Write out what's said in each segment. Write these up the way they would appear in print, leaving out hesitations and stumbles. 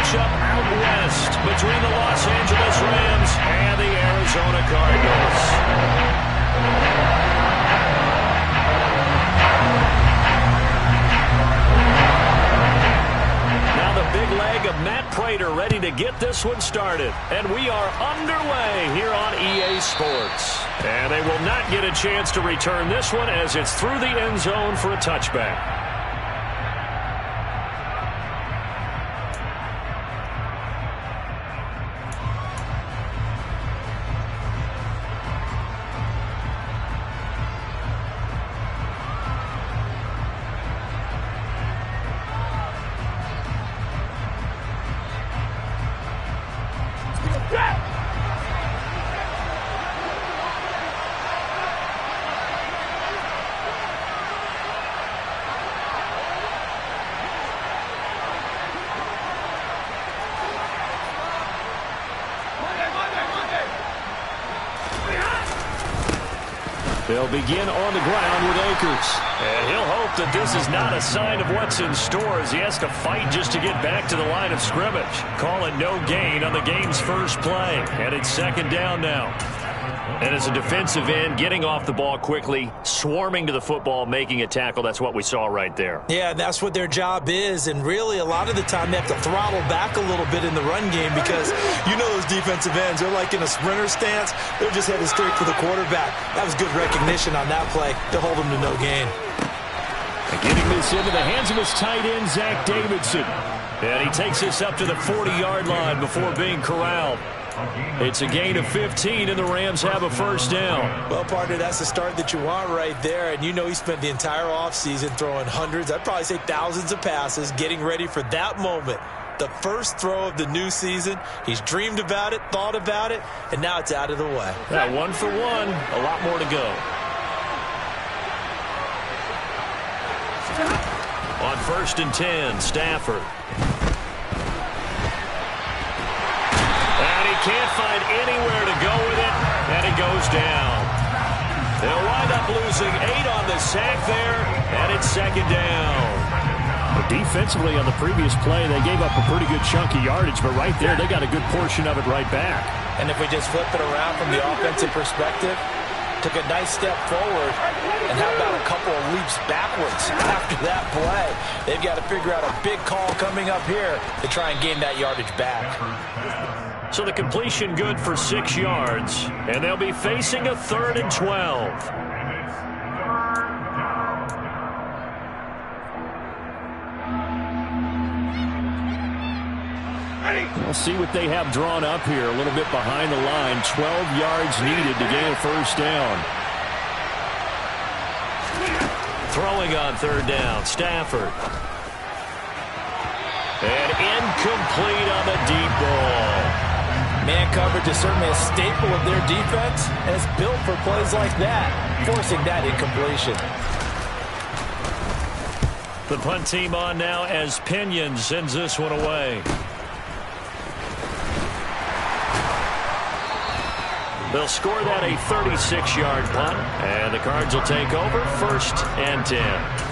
matchup out west between the Los Angeles Rams and the Arizona Cardinals. Now the big leg of Matt Prater ready to get this one started. And we are underway here on EA Sports. And they will not get a chance to return this one as it's through the end zone for a touchback. They'll begin on the ground with Akers. And he'll hope that this is not a sign of what's in store as he has to fight just to get back to the line of scrimmage. Call it no gain on the game's first play. And it's second down now. And as a defensive end, getting off the ball quickly, swarming to the football, making a tackle, that's what we saw right there. Yeah, and that's what their job is. And really, a lot of the time, they have to throttle back a little bit in the run game because you know those defensive ends, they're like in a sprinter stance. They're just headed straight for the quarterback. That was good recognition on that play to hold them to no gain. And getting this into the hands of his tight end, Zach Davidson. And he takes this up to the 40-yard line before being corralled. It's a gain of 15, and the Rams have a first down. Well, partner, that's the start that you want right there. And you know he spent the entire offseason throwing hundreds, I'd probably say thousands of passes, getting ready for that moment. The first throw of the new season. He's dreamed about it, thought about it, and now it's out of the way. Yeah, 1 for 1, a lot more to go. On 1st and 10, Stafford. Can't find anywhere to go with it, and it goes down. They'll wind up losing 8 on the sack there, and it's second down. But defensively on the previous play, they gave up a pretty good chunk of yardage, but right there, they got a good portion of it right back. And if we just flip it around from the offensive perspective, took a nice step forward, and how about a couple of leaps backwards after that play? They've got to figure out a big call coming up here to try and gain that yardage back. So the completion good for 6 yards, and they'll be facing a 3rd and 12. We'll see what they have drawn up here. A little bit behind the line. 12 yards needed to gain a first down. Throwing on 3rd down, Stafford. And incomplete on the deep ball. Man coverage is certainly a staple of their defense, and it's built for plays like that, forcing that incompletion. The punt team on now as Pinion sends this one away. They'll score that a 36-yard punt, and the Cards will take over 1st and 10.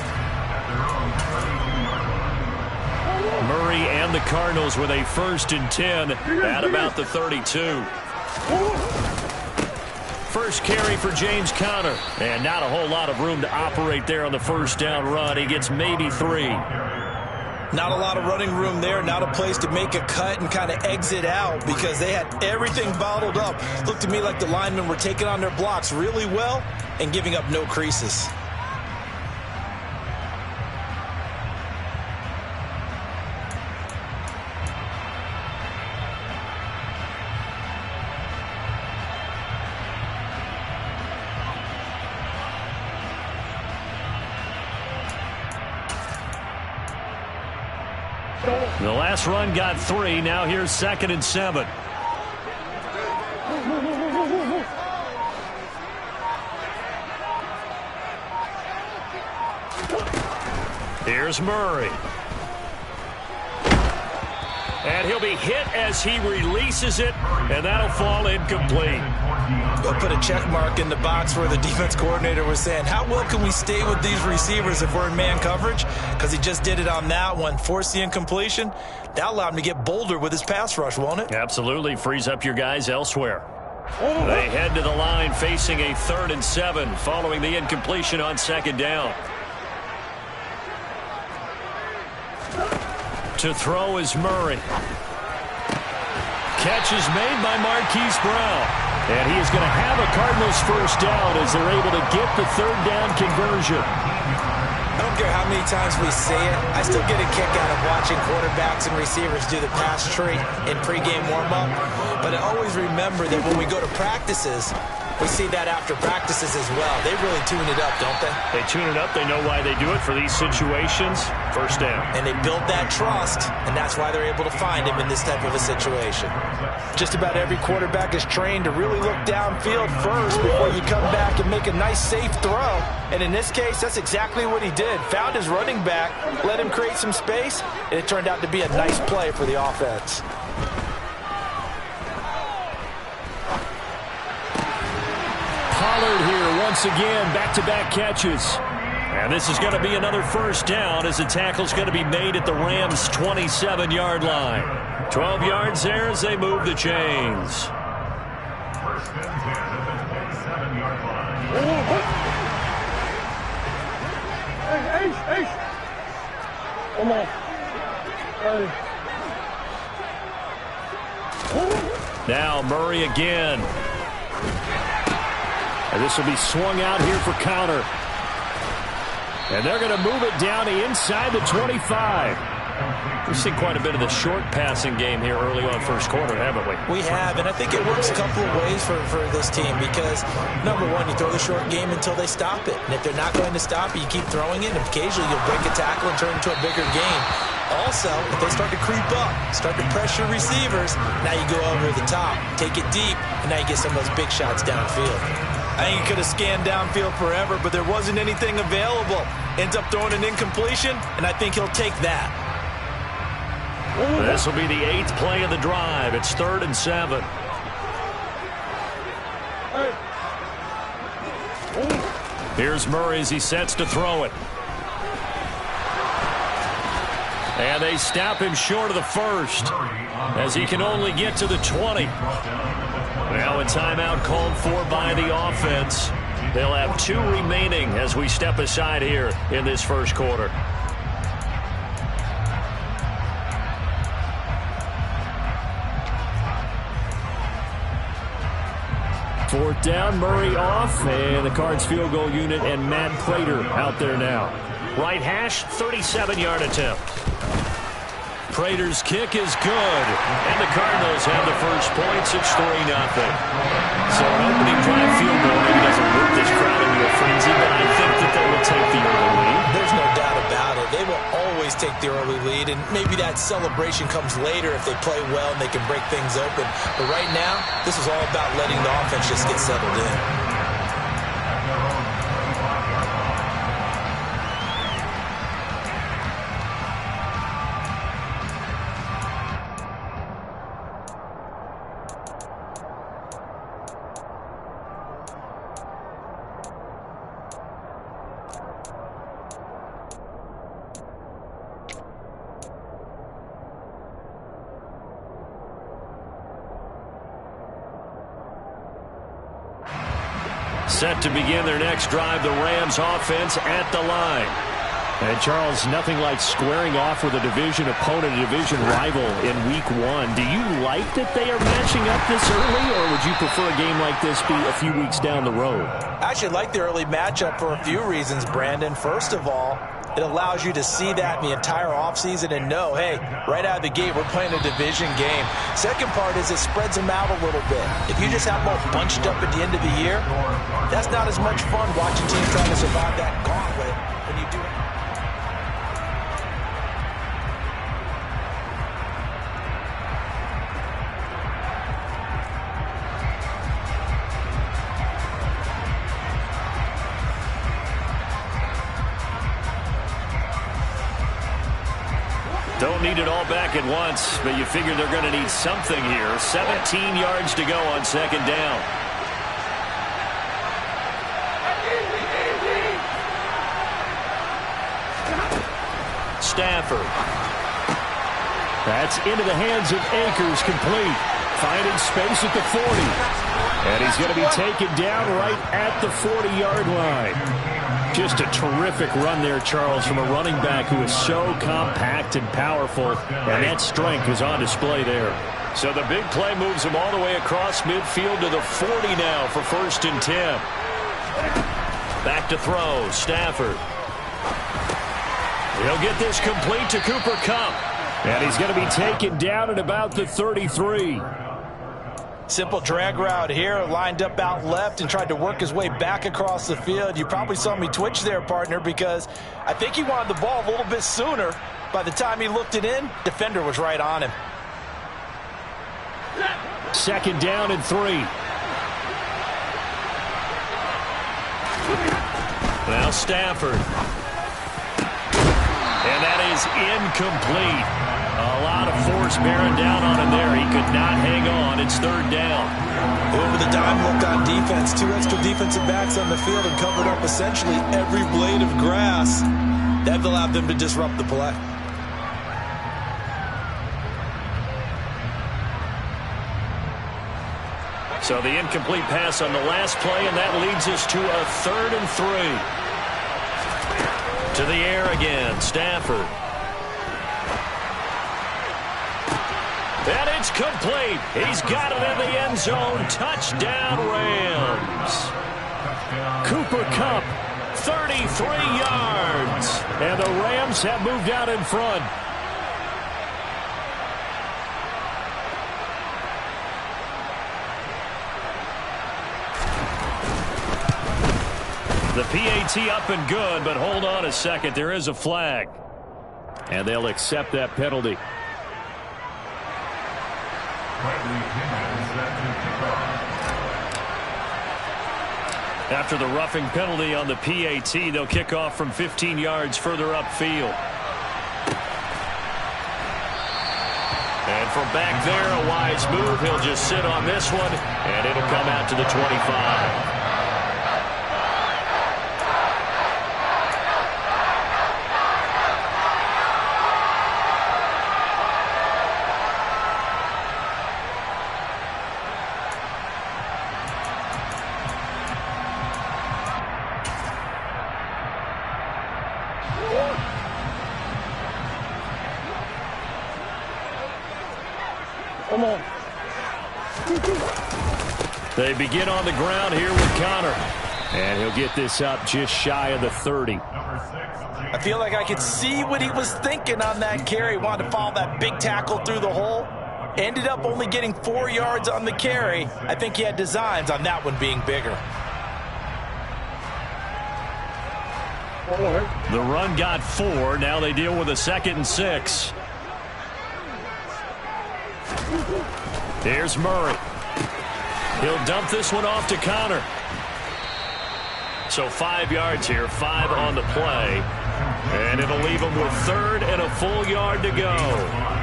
Murray and the Cardinals with a 1st and 10 at about the 32. First carry for James Conner, and not a whole lot of room to operate there on the first down run. He gets maybe 3. Not a lot of running room there, not a place to make a cut and kind of exit out because they had everything bottled up. Looked to me like the linemen were taking on their blocks really well and giving up no creases. The last run got 3. Now here's 2nd and 7. Here's Murray. And he'll be hit as he releases it, and that'll fall incomplete. They'll put a check mark in the box where the defense coordinator was saying, how well can we stay with these receivers if we're in man coverage? Because he just did it on that one, forced the incompletion. That allowed him to get bolder with his pass rush, won't it? Absolutely. Frees up your guys elsewhere. They head to the line facing a 3rd and 7 following the incompletion on 2nd down. To throw is Murray. Catch is made by Marquise Brown. And he is going to have a Cardinals first down as they're able to get the 3rd down conversion. I don't care how many times we say it, I still get a kick out of watching quarterbacks and receivers do the pass tree in pregame warm-up. But I always remember that when we go to practices, we see that after practices as well. They really tune it up, don't they? They tune it up. They know why they do it for these situations. First down. And they build that trust, and that's why they're able to find him in this type of a situation. Just about every quarterback is trained to really look downfield first before you come back and make a nice, safe throw. And in this case, that's exactly what he did. Found his running back, let him create some space, and it turned out to be a nice play for the offense. Pollard here once again, back-to-back catches. And this is going to be another first down as the tackle's going to be made at the Rams' 27-yard line. 12 yards there as they move the chains. Now Murray again. And this will be swung out here for counter. And they're going to move it down to inside the 25. We've seen quite a bit of the short passing game here early on first quarter, haven't we? We have, and I think it works a couple of ways for this team because, number one, you throw the short game until they stop it. And if they're not going to stop it, you keep throwing it, and occasionally you'll break a tackle and turn it into a bigger game. Also, if they start to creep up, start to pressure receivers, now you go over the top, take it deep, and now you get some of those big shots downfield. I think he could have scanned downfield forever, but there wasn't anything available. Ends up throwing an incompletion, and I think he'll take that. This will be the 8th play of the drive. It's 3rd and 7. Here's Murray as he sets to throw it. And they stop him short of the first as he can only get to the 20. Now a timeout called for by the offense. They'll have 2 remaining as we step aside here in this first quarter. 4th down, Murray off, and the Cards field goal unit and Matt Prater out there now. Right hash, 37-yard attempt. Prater's kick is good, and the Cardinals have the first points. It's 3-0. So an opening drive field goal maybe doesn't move this crowd into a frenzy, but I think that they will take the early lead. There's no doubt about it. They will always take the early lead, and maybe that celebration comes later if they play well and they can break things open. But right now, this is all about letting the offense just get settled in. Set to begin their next drive, the Rams offense at the line. And Charles, nothing like squaring off with a division opponent, a division rival in week 1. Do you like that they are matching up this early, or would you prefer a game like this be a few weeks down the road? I actually like the early matchup for a few reasons, Brandon. First of all, it allows you to see that in the entire offseason and know, hey, right out of the gate, we're playing a division game. Second part is it spreads them out a little bit. If you just have them all bunched up at the end of the year, that's not as much fun watching teams trying to survive that gauntlet when you do it. Don't need it all back at once, but you figure they're going to need something here. 17 yards to go on second down. Stafford. That's into the hands of Akers, complete. Finding space at the 40. And he's going to be taken down right at the 40-yard line. Just a terrific run there, Charles, from a running back who is so compact and powerful. And that strength was on display there. So the big play moves him all the way across midfield to the 40 now for 1st and 10. Back to throw, Stafford. He'll get this complete to Cooper Kupp. And he's going to be taken down at about the 33. Simple drag route here, lined up out left and tried to work his way back across the field. You probably saw me twitch there, partner, because I think he wanted the ball a little bit sooner. By the time he looked it in, defender was right on him. 2nd down and 3. Now Stafford. And that is incomplete. A lot of force bearing down on him there. He could not hang on. It's 3rd down. Over the dime look on defense. 2 extra defensive backs on the field and covered up essentially every blade of grass. That allowed them to disrupt the play. So the incomplete pass on the last play, and that leads us to a 3rd and 3. To the air again, Stafford. And it's complete. He's got it in the end zone. Touchdown, Rams. Cooper Kupp, 33 yards. And the Rams have moved out in front. The PAT up and good, but hold on a second. There is a flag. And they'll accept that penalty. After the roughing penalty on the PAT, they'll kick off from 15 yards further upfield. And from back there, a wise move. He'll just sit on this one, and it'll come out to the 25. Come on. They begin on the ground here with Connor. And he'll get this up just shy of the 30. I feel like I could see what he was thinking on that carry. Wanted to follow that big tackle through the hole. Ended up only getting 4 yards on the carry. I think he had designs on that one being bigger. The run got 4. Now they deal with a 2nd and 6. Here's Murray. He'll dump this one off to Connor. So 5 yards here, 5 on the play. And it'll leave him with 3rd and a full yard to go.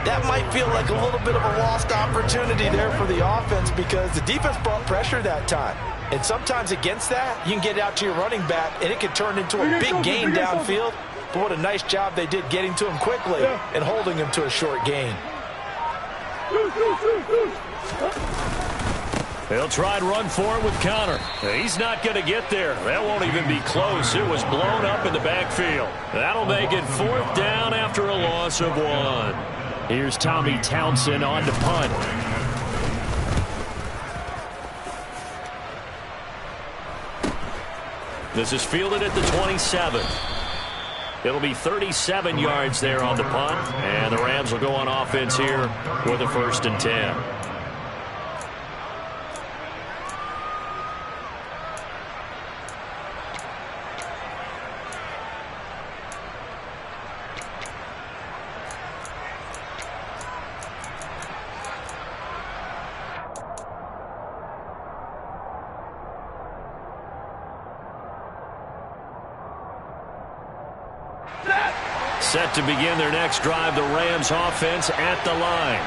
That might feel like a little bit of a lost opportunity there for the offense because the defense brought pressure that time. And sometimes against that, you can get out to your running back, and it can turn into a big gain downfield. But what a nice job they did getting to him quickly and holding him to a short gain. They'll try and run for it with Connor. He's not going to get there. That won't even be close. It was blown up in the backfield. That'll make it 4th down after a loss of 1. Here's Tommy Townsend on to punt. This is fielded at the 27. It'll be 37 yards there on the punt, and the Rams will go on offense here with a 1st and 10. Set to begin their next drive, the Rams offense at the line.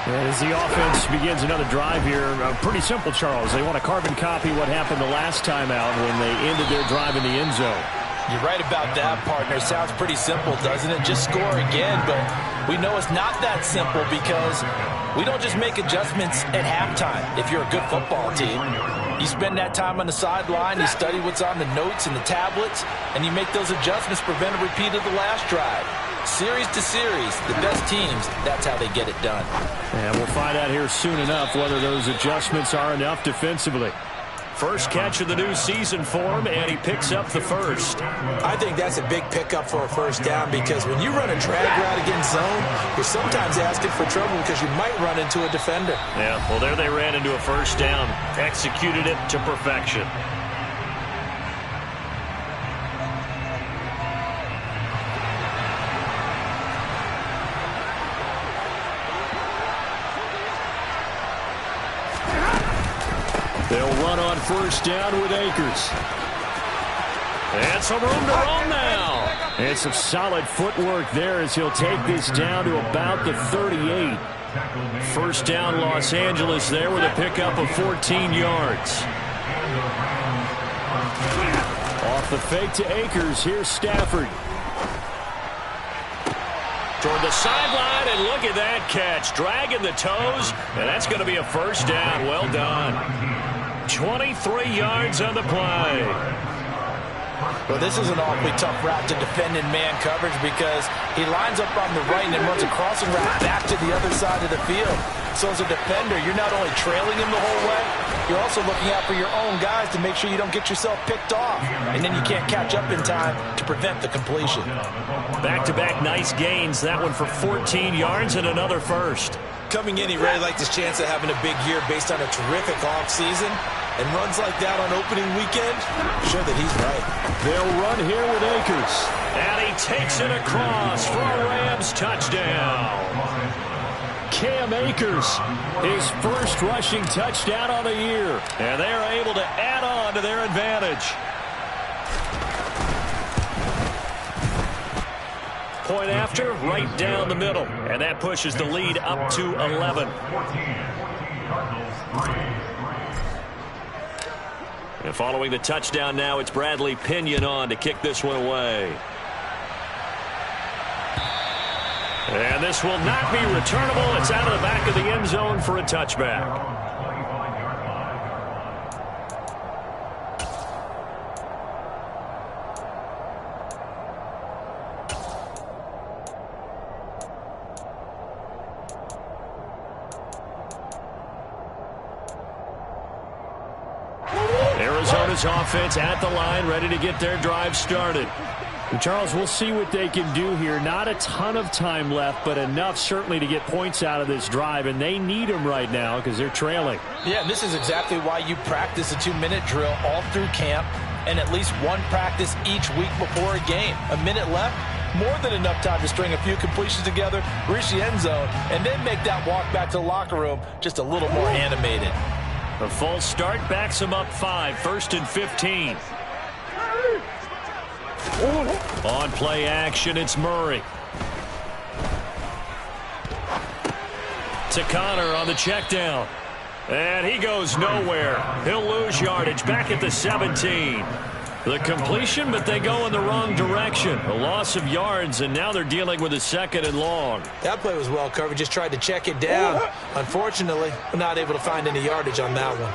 And as the offense begins another drive here, pretty simple, Charles. They want to carbon copy what happened the last time out when they ended their drive in the end zone. You're right about that, partner. Sounds pretty simple, doesn't it? Just score again, but we know it's not that simple because we don't just make adjustments at halftime if you're a good football team. You spend that time on the sideline, you study what's on the notes and the tablets, and you make those adjustments, prevent a repeat of the last drive. Series to series, the best teams, that's how they get it done. And we'll find out here soon enough whether those adjustments are enough defensively. First catch of the new season for him, and he picks up the first. I think that's a big pickup for a first down because when you run a drag route against zone, you're sometimes asking for trouble because you might run into a defender. Yeah, well, there they ran into a first down. Executed it to perfection. They'll run on first down with Akers. And some room to run now. And some solid footwork there as he'll take this down to about the 38. First down Los Angeles there with a pickup of 14 yards. Off the fake to Akers, here's Stafford. Toward the sideline, and look at that catch. Dragging the toes, and that's going to be a first down. Well done. 23 yards on the play. Well, this is an awfully tough route to defend in man coverage because he lines up on the right and then runs a crossing route back to the other side of the field. So as a defender, you're not only trailing him the whole way, you're also looking out for your own guys to make sure you don't get yourself picked off. And then you can't catch up in time to prevent the completion. Back-to-back nice gains. That one for 14 yards and another first. Coming in, he really liked his chance of having a big year based on a terrific offseason. And runs like that on opening weekend, sure that he's right. They'll run here with Akers. And he takes it across for a Rams touchdown. Cam Akers, his first rushing touchdown on the year. And they're able to add on to their advantage. Point after, right down the middle. And that pushes the lead up to 11. And following the touchdown now, it's Bradley Pinion on to kick this one away. And this will not be returnable. It's out of the back of the end zone for a touchback. Arizona's offense at the line, ready to get their drive started. And Charles, we'll see what they can do here. Not a ton of time left, but enough certainly to get points out of this drive, and they need them right now because they're trailing. Yeah, and this is exactly why you practice a 2-minute drill all through camp and at least one practice each week before a game. A minute left, more than enough time to string a few completions together, reach the end zone, and then make that walk back to the locker room just a little more animated. A false start backs him up 5, 1st and 15. On play action, it's Murray. To Connor on the check down. And he goes nowhere. He'll lose yardage back at the 17. The completion, but they go in the wrong direction. A loss of yards, and now they're dealing with a 2nd and long. That play was well covered. Just tried to check it down. Unfortunately, we're not able to find any yardage on that one.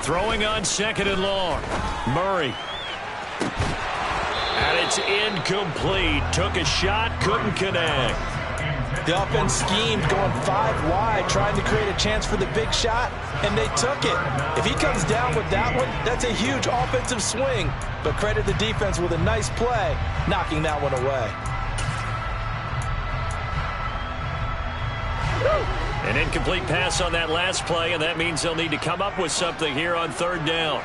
Throwing on 2nd and long. Murray. And it's incomplete. Took a shot, couldn't connect. The offense schemed, going 5 wide, trying to create a chance for the big shot, and they took it. If he comes down with that one, that's a huge offensive swing. But credit the defense with a nice play, knocking that one away. An incomplete pass on that last play, and that means they'll need to come up with something here on 3rd down.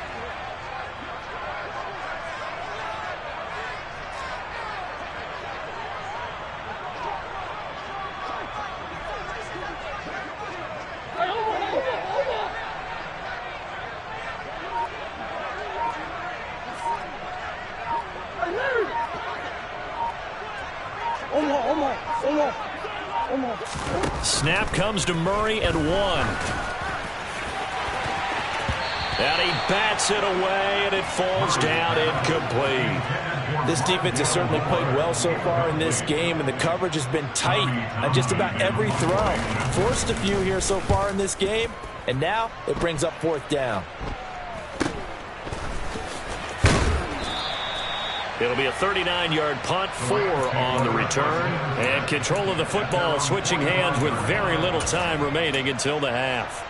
Snap comes to Murray and 1. And he bats it away, and it falls down incomplete. This defense has certainly played well so far in this game, and the coverage has been tight on just about every throw. Forced a few here so far in this game, and now it brings up 4th down. It'll be a 39-yard punt, 4 on the return. And control of the football switching hands with very little time remaining until the half.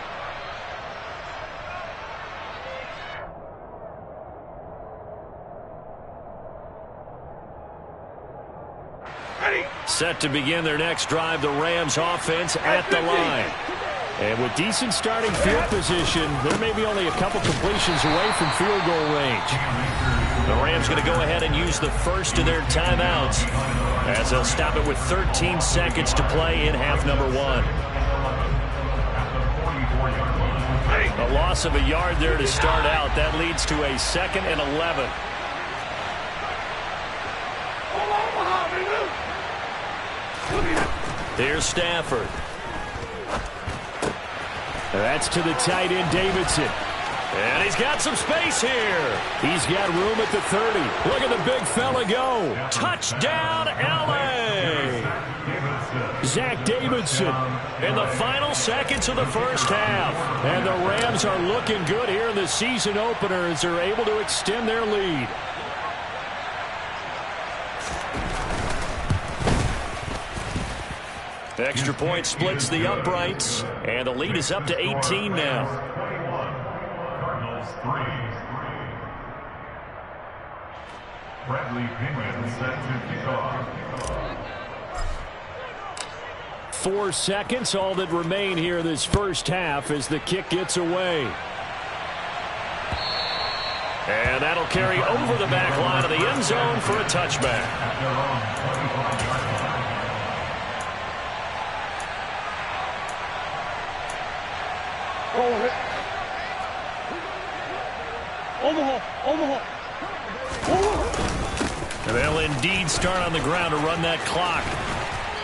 Set to begin their next drive, the Rams offense at the line. And with decent starting field position, there may be only a couple completions away from field goal range. The Rams going to go ahead and use the first of their timeouts as they'll stop it with 13 seconds to play in half number 1. A loss of a yard there to start out. That leads to a 2nd and 11. Here's Stafford. That's to the tight end, Davidson. And he's got some space here. He's got room at the 30. Look at the big fella go. Touchdown, L.A. Zach Davidson in the final seconds of the first half. And the Rams are looking good here in the season opener as they're able to extend their lead. Extra point splits the uprights, and the lead is up to 18 now. Cardinals 3. Bradley Penguin set to kick off. 4 seconds, all that remain here this first half as the kick gets away. And that'll carry over the back line of the end zone for a touchback. They'll indeed start on the ground to run that clock.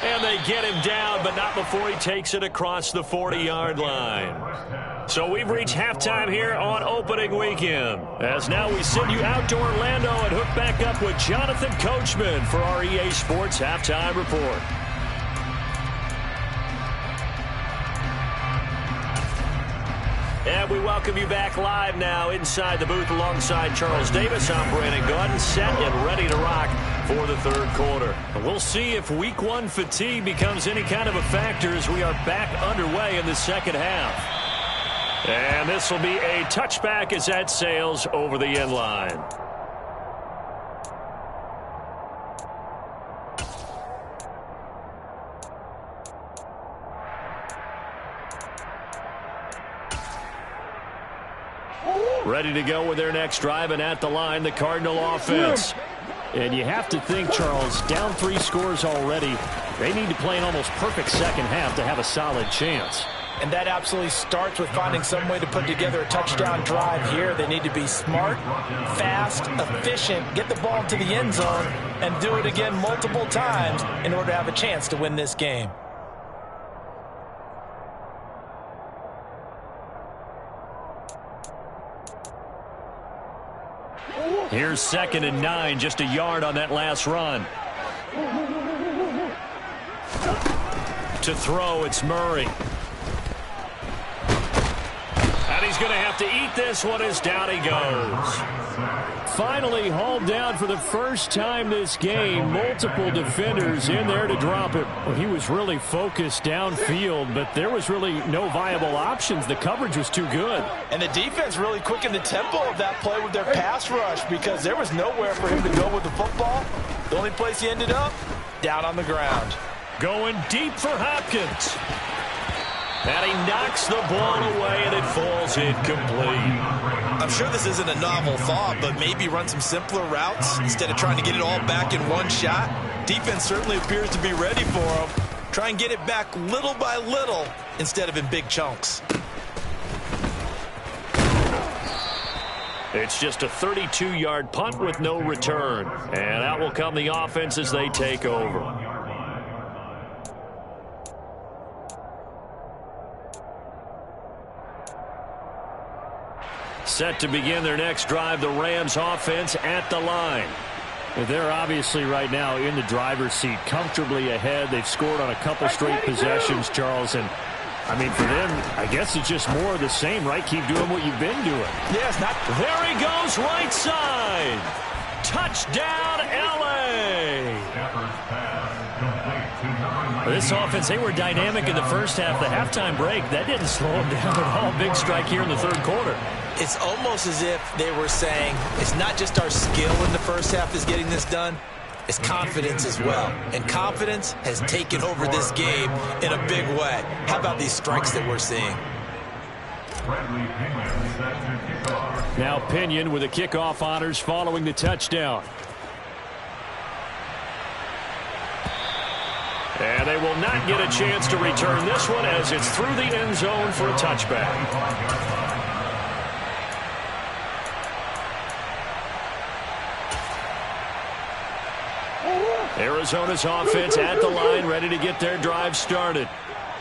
And they get him down, but not before he takes it across the 40-yard line. So we've reached halftime here on opening weekend. As now we send you out to Orlando and hook back up with Jonathan Coachman for our EA Sports Halftime Report. And we welcome you back live now inside the booth alongside Charles Davis. I'm Brandon Gaudin, set and ready to rock for the third quarter. We'll see if week 1 fatigue becomes any kind of a factor as we are back underway in the second half. And this will be a touchback as that sails over the end line. Ready to go with their next drive, and at the line, the Cardinal offense. And you have to think, Charles, down 3 scores already. They need to play an almost perfect second half to have a solid chance. And that absolutely starts with finding some way to put together a touchdown drive here. They need to be smart, fast, efficient, get the ball into the end zone, and do it again multiple times in order to have a chance to win this game. Here's 2nd and 9, just a yard on that last run. To throw, it's Murray. And he's going to have to eat this one as down he goes. Finally hauled down for the first time this game. Multiple defenders in there to drop it. Well, he was really focused downfield, but there was really no viable options. The coverage was too good. And the defense really quickened the tempo of that play with their pass rush because there was nowhere for him to go with the football. The only place he ended up, down on the ground. Going deep for Hopkins. And he knocks the ball away, and it falls incomplete. I'm sure this isn't a novel thought, but maybe run some simpler routes instead of trying to get it all back in one shot. Defense certainly appears to be ready for him. Try and get it back little by little instead of in big chunks. It's just a 32-yard punt with no return. And out will come the offense as they take over. Set to begin their next drive, the Rams offense at the line. They're obviously right now in the driver's seat, comfortably ahead. They've scored on a couple straight possessions, Charles. And, I mean, for them, I guess it's just more of the same, right? Keep doing what you've been doing. Yes, there he goes, right side. Touchdown, L.A. This offense, they were dynamic in the first half. The halftime break, that didn't slow them down at all. Big strike here in the third quarter. It's almost as if they were saying, it's not just our skill in the first half that's getting this done, it's confidence as well. And confidence has taken over this game in a big way. How about these strikes that we're seeing? Now Pinion with the kickoff honors following the touchdown. And they will not get a chance to return this one as it's through the end zone for a touchback. Arizona's offense at the line, ready to get their drive started.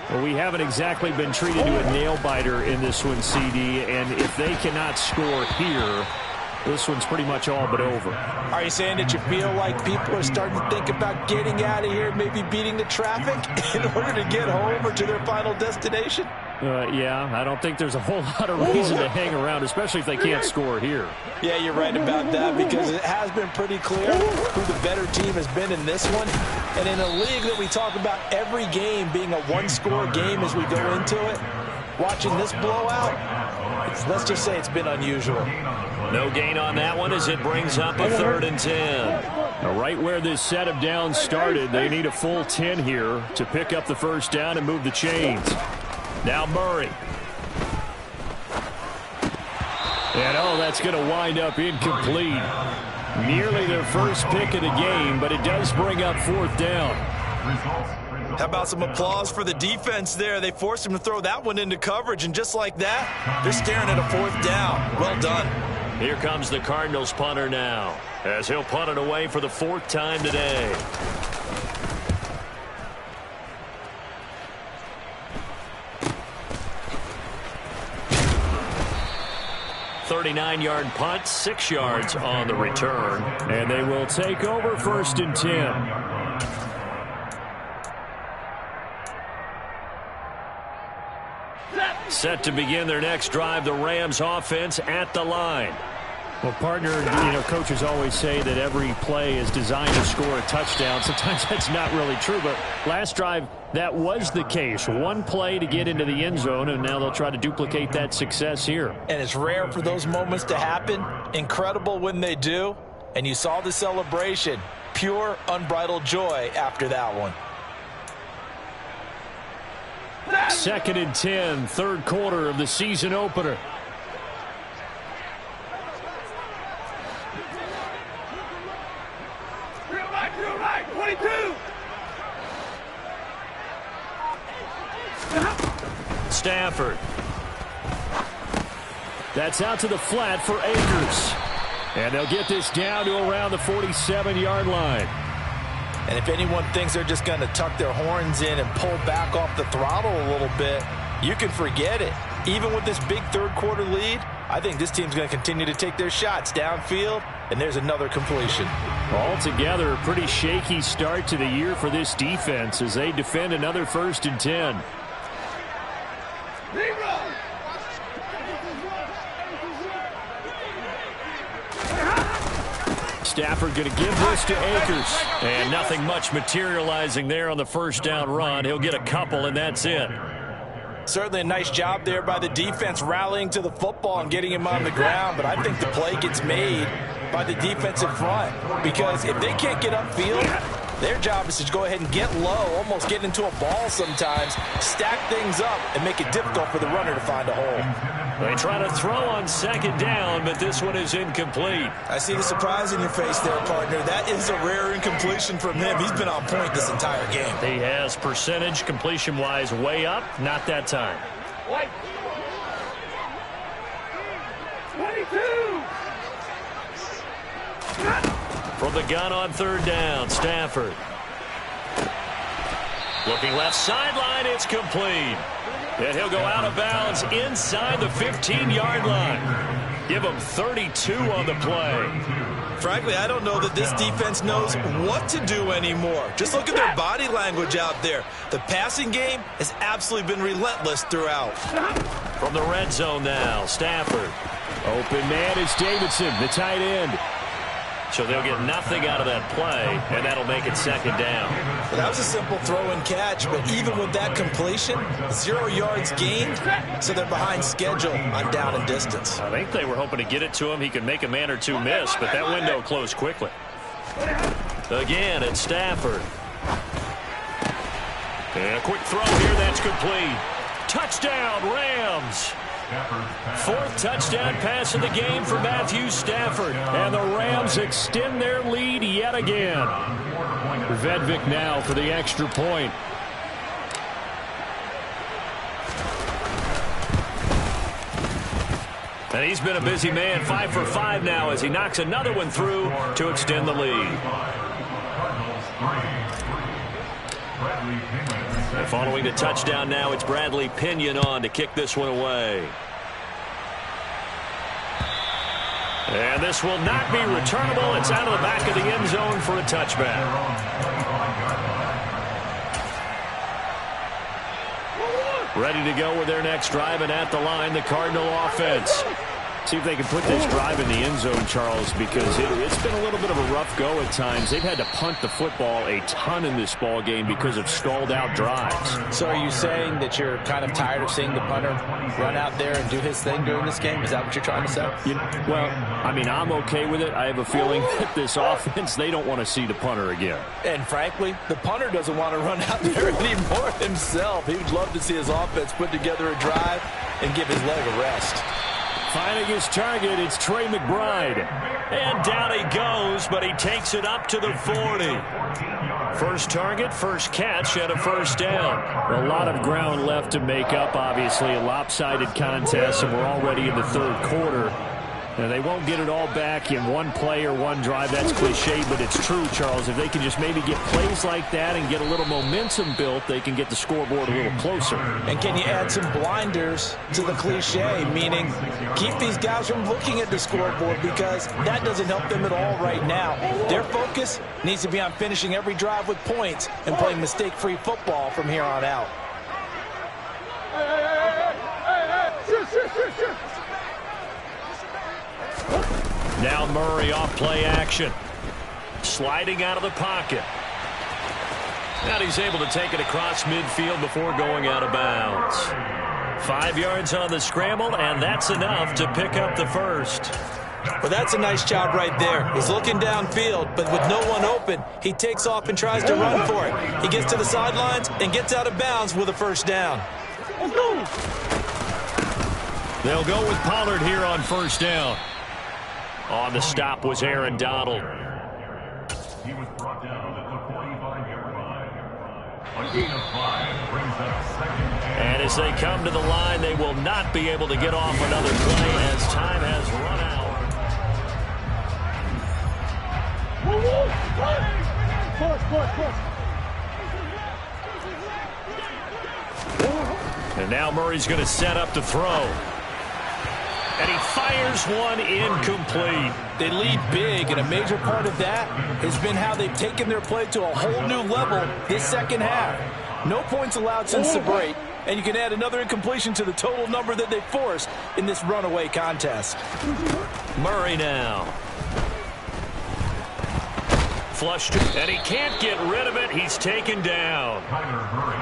Well, we haven't exactly been treated to a nail-biter in this one, CD, and if they cannot score here, this one's pretty much all but over. Are you saying that you feel like people are starting to think about getting out of here, maybe beating the traffic in order to get home or to their final destination? Yeah, I don't think there's a whole lot of reason to hang around, especially if they can't score here. Yeah, you're right about that, because it has been pretty clear who the better team has been in this one. And in a league that we talk about every game being a one-score game as we go into it, watching this blowout, let's just say it's been unusual. No gain on that one as it brings up a 3rd and 10. Now, right where this set of downs started, they need a full 10 here to pick up the first down and move the chains. Now Murray. And, that's going to wind up incomplete. Nearly their first pick of the game, but it does bring up 4th down. How about some applause for the defense there? They forced him to throw that one into coverage, and just like that, they're staring at a 4th down. Well done. Here comes the Cardinals punter now, as he'll punt it away for the 4th time today. 39-yard punt, 6 yards on the return. And they will take over 1st and 10. Set to begin their next drive, the Rams offense at the line. Well, partner, coaches always say that every play is designed to score a touchdown. Sometimes that's not really true, but last drive, that was the case. One play to get into the end zone, and now they'll try to duplicate that success here. And it's rare for those moments to happen. Incredible when they do. And you saw the celebration. Pure, unbridled joy after that one. 2nd and 10, 3rd quarter of the season opener. Stafford. That's out to the flat for Akers. And they'll get this down to around the 47-yard line. And if anyone thinks they're just going to tuck their horns in and pull back off the throttle a little bit, you can forget it. Even with this big 3rd quarter lead, I think this team's going to continue to take their shots downfield, and there's another completion. Altogether, a pretty shaky start to the year for this defense as they defend another 1st and 10. Stafford going to give this to Akers. And nothing much materializing there on the 1st down run. He'll get a couple, and that's it. Certainly a nice job there by the defense rallying to the football and getting him on the ground, but I think the play gets made by the defensive front, because if they can't get upfield, their job is to go ahead and get low, almost get into a ball sometimes, stack things up, and make it difficult for the runner to find a hole. They try to throw on 2nd down, but this one is incomplete. I see the surprise in your face there, partner. That is a rare incompletion from him. He's been on point this entire game. He has percentage completion-wise way up. Not that time. 22. From the gun on 3rd down, Stafford. Looking left sideline, it's complete. And he'll go out of bounds inside the 15-yard line. Give him 32 on the play. Frankly, I don't know that this defense knows what to do anymore. Just look at their body language out there. The passing game has absolutely been relentless throughout. From the red zone now, Stafford. Open man is Davidson, the tight end. So they'll get nothing out of that play, and that'll make it second down. Well, that was a simple throw and catch, but even with that completion, 0 yards gained, so they're behind schedule on down and distance. I think they were hoping to get it to him. He could make a man or two miss, but that window closed quickly. Again, it's Stafford. And a quick throw here, that's complete. Touchdown, Rams. Fourth touchdown pass of the game for Matthew Stafford. And the Rams extend their lead yet again. Vedvik now for the extra point. And he's been a busy man, 5 for 5 now as he knocks another one through to extend the lead. And following the touchdown now, it's Bradley Pinion on to kick this one away. And this will not be returnable. It's out of the back of the end zone for a touchback. Ready to go with their next drive, and at the line, the Cardinal offense. See if they can put this drive in the end zone, Charles, because it's been a little bit of a rough go at times. They've had to punt the football a ton in this ball game because of stalled-out drives. So are you saying that you're kind of tired of seeing the punter run out there and do his thing during this game? Is that what you're trying to say? Well, I mean, I'm okay with it. I have a feeling that this offense, they don't want to see the punter again. And frankly, the punter doesn't want to run out there anymore himself. He would love to see his offense put together a drive and give his leg a rest. Finding his target, it's Trey McBride. And down he goes, but he takes it up to the 40. First target, first catch, and a first down. A lot of ground left to make up, obviously. A lopsided contest, and we're already in the third quarter. And they won't get it all back in one play or one drive. That's cliche, but it's true, Charles. If they can just maybe get plays like that and get a little momentum built, they can get the scoreboard a little closer. And can you add some blinders to the cliche, meaning keep these guys from looking at the scoreboard, because that doesn't help them at all right now. Their focus needs to be on finishing every drive with points and playing mistake-free football from here on out. Now Murray off play action. Sliding out of the pocket. And he's able to take it across midfield before going out of bounds. 5 yards on the scramble, and that's enough to pick up the first. Well, that's a nice job right there. He's looking downfield, but with no one open, he takes off and tries to run for it. He gets to the sidelines and gets out of bounds with a first down. They'll go with Pollard here on first down. On the stop was Aaron Donald. He was brought down at the 45-yard line. A gain of 5 brings up second. And as they come to the line, they will not be able to get off another play as time has run out. And now Murray's going to set up to throw. And he fires one incomplete. They lead big, and a major part of that has been how they've taken their play to a whole new level this second half. No points allowed since the break, and you can add another incompletion to the total number that they forced in this runaway contest. Murray now. Flushed, and he can't get rid of it. He's taken down.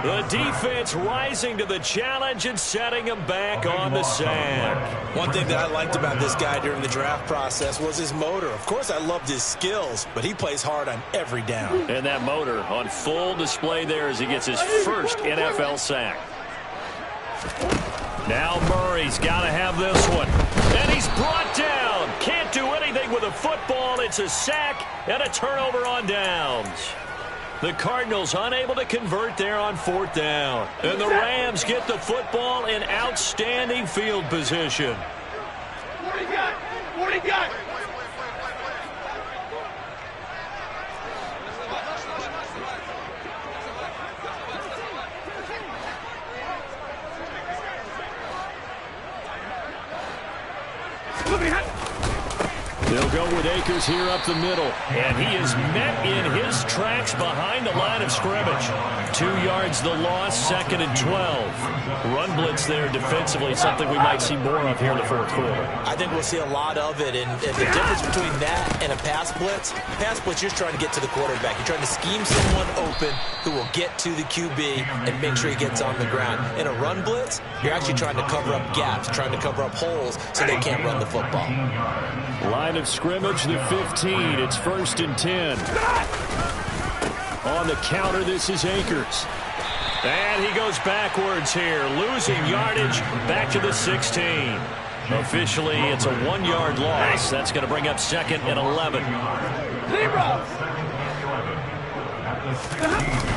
The defense rising to the challenge and setting him back on the sack. One thing that I liked about this guy during the draft process was his motor. Of course, I loved his skills, but he plays hard on every down. And that motor on full display there as he gets his first NFL sack. Now Murray's got to have this one. And he's brought down. Can't do anything with a football. It's a sack and a turnover on downs. The Cardinals unable to convert there on fourth down. And the Rams get the football in outstanding field position. What do you got? What do you got? They'll go with Akers here up the middle. And he is met in his tracks behind the line of scrimmage. 2 yards the loss, 2nd and 12. Run blitz there defensively, something we might see more of here in the fourth quarter. I think we'll see a lot of it. And the difference between that and a pass blitz, you're just trying to get to the quarterback. You're trying to scheme someone open who will get to the QB and make sure he gets on the ground. In a run blitz, you're actually trying to cover up gaps, trying to cover up holes so they can't run the football. Line of scrimmage, the 15. It's 1st and 10. On the counter, this is Akers. And he goes backwards here, losing yardage back to the 16. Officially, it's a 1-yard loss. That's going to bring up 2nd and 11.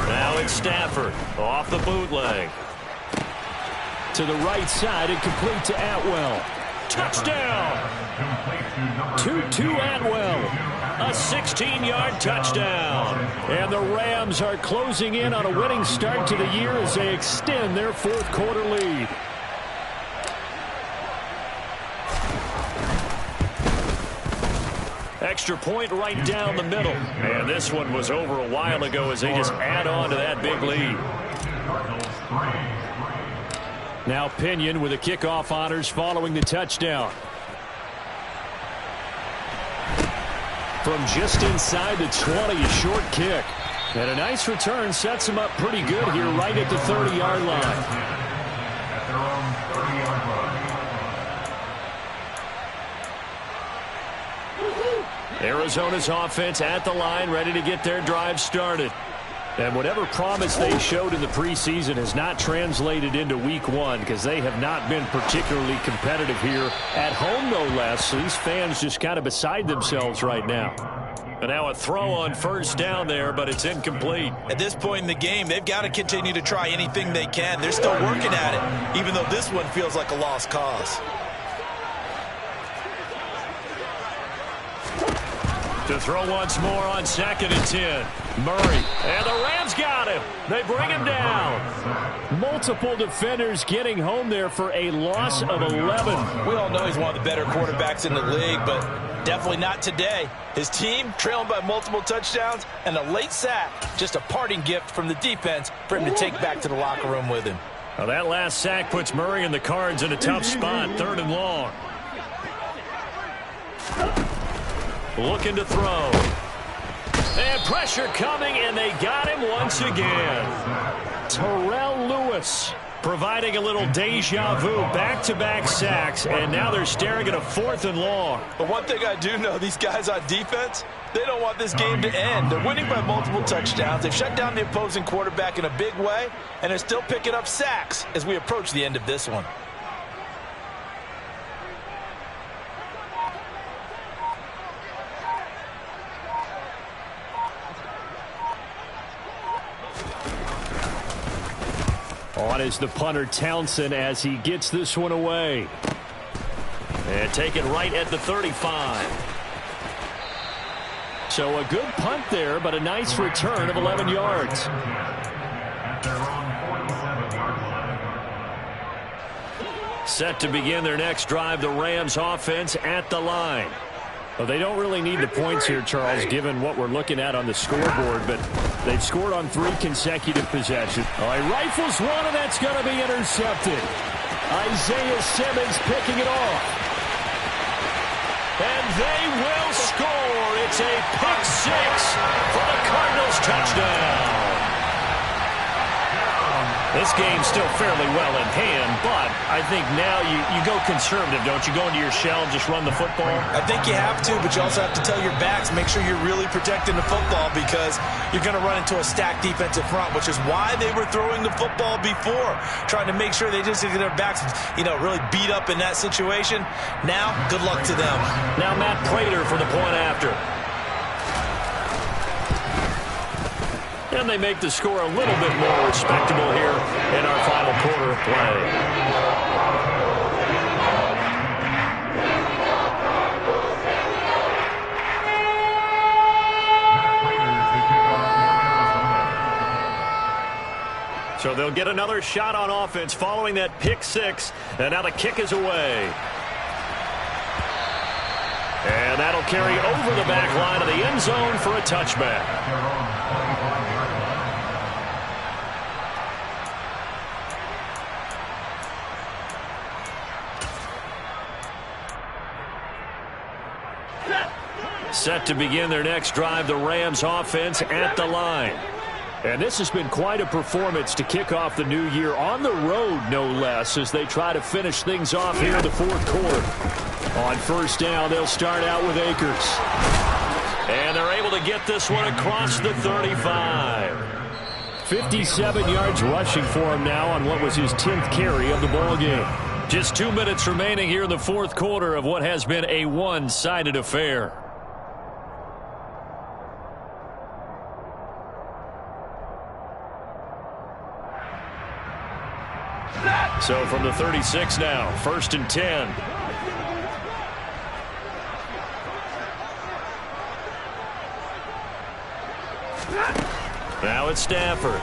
Now it's Stafford off the bootleg. To the right side and complete to Atwell. Touchdown! 2-2 Atwell. A 16-yard touchdown. And the Rams are closing in on a winning start to the year as they extend their fourth quarter lead. Extra point right down the middle. And this one was over a while ago as they just add on to that big lead. Now Pinion with the kickoff honors following the touchdown. From just inside the 20, a short kick. And a nice return sets him up pretty good here right at the 30-yard line. Arizona's offense at the line, ready to get their drive started. And whatever promise they showed in the preseason has not translated into week one because they have not been particularly competitive here at home, no less. So these fans just kind of beside themselves right now. And now a throw on 1st down there, but it's incomplete. At this point in the game, they've got to continue to try anything they can. They're still working at it, even though this one feels like a lost cause. To throw once more on 2nd and 10. Murray. And the Rams got him. They bring him down. Multiple defenders getting home there for a loss of 11. We all know he's one of the better quarterbacks in the league, but definitely not today. His team trailing by multiple touchdowns and a late sack. Just a parting gift from the defense for him to take back to the locker room with him. Now that last sack puts Murray and the Cards in a tough spot. 3rd and long. Looking to throw. And pressure coming, and they got him once again. Terrell Lewis providing a little deja vu. Back-to-back sacks, and now they're staring at a 4th and long. But one thing I do know, these guys on defense, they don't want this game to end. They're winning by multiple touchdowns. They've shut down the opposing quarterback in a big way, and they're still picking up sacks as we approach the end of this one. On is the punter Townsend as he gets this one away. And taken right at the 35. So a good punt there, but a nice return of 11 yards. Set to begin their next drive, the Rams offense at the line. Well, they don't really need the points here, Charles, given what we're looking at on the scoreboard, but they've scored on 3 consecutive possessions. Oh, he rifles one, and that's going to be intercepted. Isaiah Simmons picking it off. And they will score. It's a pick 6 for the Cardinals touchdown. This game's still fairly well in hand, but I think now you go conservative, don't you? Go into your shell and just run the football? I think you have to, but you also have to tell your backs, make sure you're really protecting the football because you're going to run into a stacked defensive front, which is why they were throwing the football before, trying to make sure they just get their backs, really beat up in that situation. Now, good luck to them. Now Matt Prater for the point after. And they make the score a little bit more respectable here in our final quarter of play. So they'll get another shot on offense following that pick 6. And now the kick is away. And that'll carry over the back line of the end zone for a touchback. Set to begin their next drive, the Rams offense at the line. And this has been quite a performance to kick off the new year on the road, no less, as they try to finish things off here in the fourth quarter. On first down, they'll start out with Akers. And they're able to get this one across the 35. 57 yards rushing for him now on what was his 10th carry of the ball game. Just 2 minutes remaining here in the fourth quarter of what has been a one-sided affair. So from the 36 now, 1st and 10. Now it's Stafford.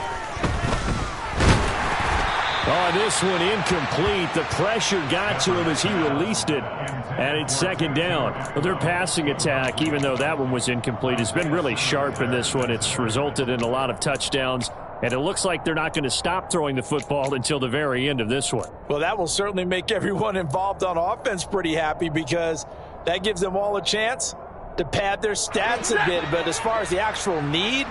Oh, this one incomplete. The pressure got to him as he released it. And it's 2nd down. Well, their passing attack, even though that one was incomplete, has been really sharp in this one. It's resulted in a lot of touchdowns. And it looks like they're not going to stop throwing the football until the very end of this one. Well, that will certainly make everyone involved on offense pretty happy, because that gives them all a chance to pad their stats a bit. But as far as the actual need,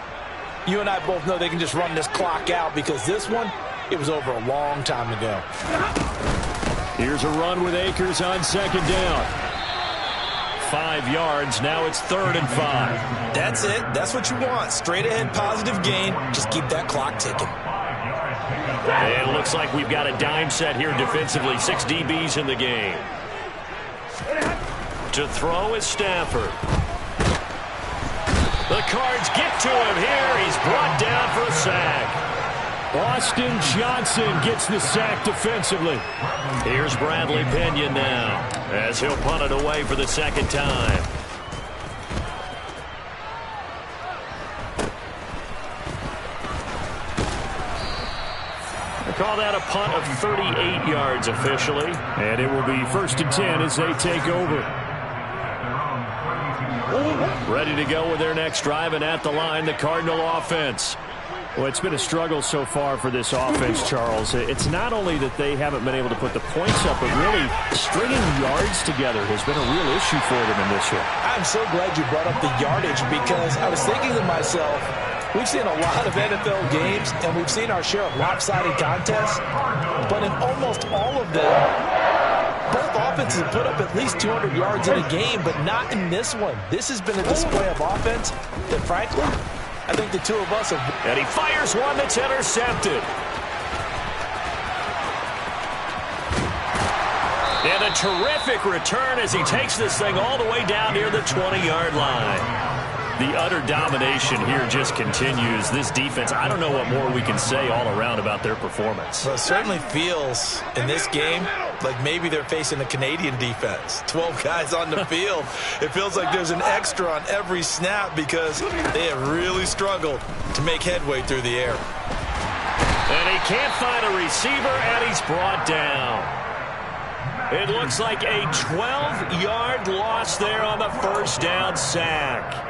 you and I both know they can just run this clock out, because this one, it was over a long time ago. Here's a run with Akers on 2nd down. 5 yards. Now it's 3rd and 5. That's it. That's what you want. Straight ahead positive gain. Just keep that clock ticking. And it looks like we've got a dime set here defensively. 6 DBs in the game. To throw is Stafford. The Cards get to him here. He's brought down for a sack. Austin Johnson gets the sack defensively. Here's Bradley Pinion now, as he'll punt it away for the 2nd time. They call that a punt of 38 yards officially. And it will be 1st and 10 as they take over. Ready to go with their next drive, and at the line, the Cardinal offense. Well, it's been a struggle so far for this offense, Charles. It's not only that they haven't been able to put the points up, but really stringing yards together has been a real issue for them in this one. I'm so glad you brought up the yardage, because I was thinking to myself, we've seen a lot of NFL games, and we've seen our share of lopsided contests, but in almost all of them, both offenses have put up at least 200 yards in a game, but not in this one. This has been a display of offense that, frankly, I think the two of us have. And he fires one that's intercepted. And a terrific return as he takes this thing all the way down near the 20-yard line. The utter domination here just continues. This defense, I don't know what more we can say all around about their performance. Well, it certainly feels in this game like maybe they're facing a Canadian defense. 12 guys on the field. It feels like there's an extra on every snap, because they have really struggled to make headway through the air. And he can't find a receiver, and he's brought down. It looks like a 12-yard loss there on the 1st down sack.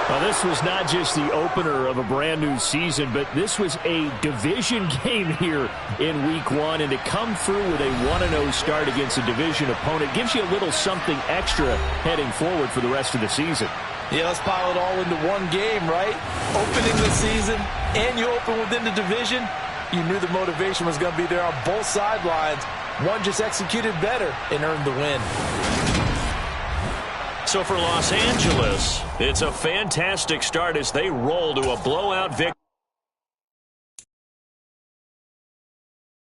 Well, this was not just the opener of a brand new season, but this was a division game here in Week 1, and to come through with a 1-0 start against a division opponent gives you a little something extra heading forward for the rest of the season. Yeah, let's pile it all into one game, right? Opening the season, and you open within the division. You knew the motivation was going to be there on both sidelines. One just executed better and earned the win. So for Los Angeles, it's a fantastic start as they roll to a blowout victory.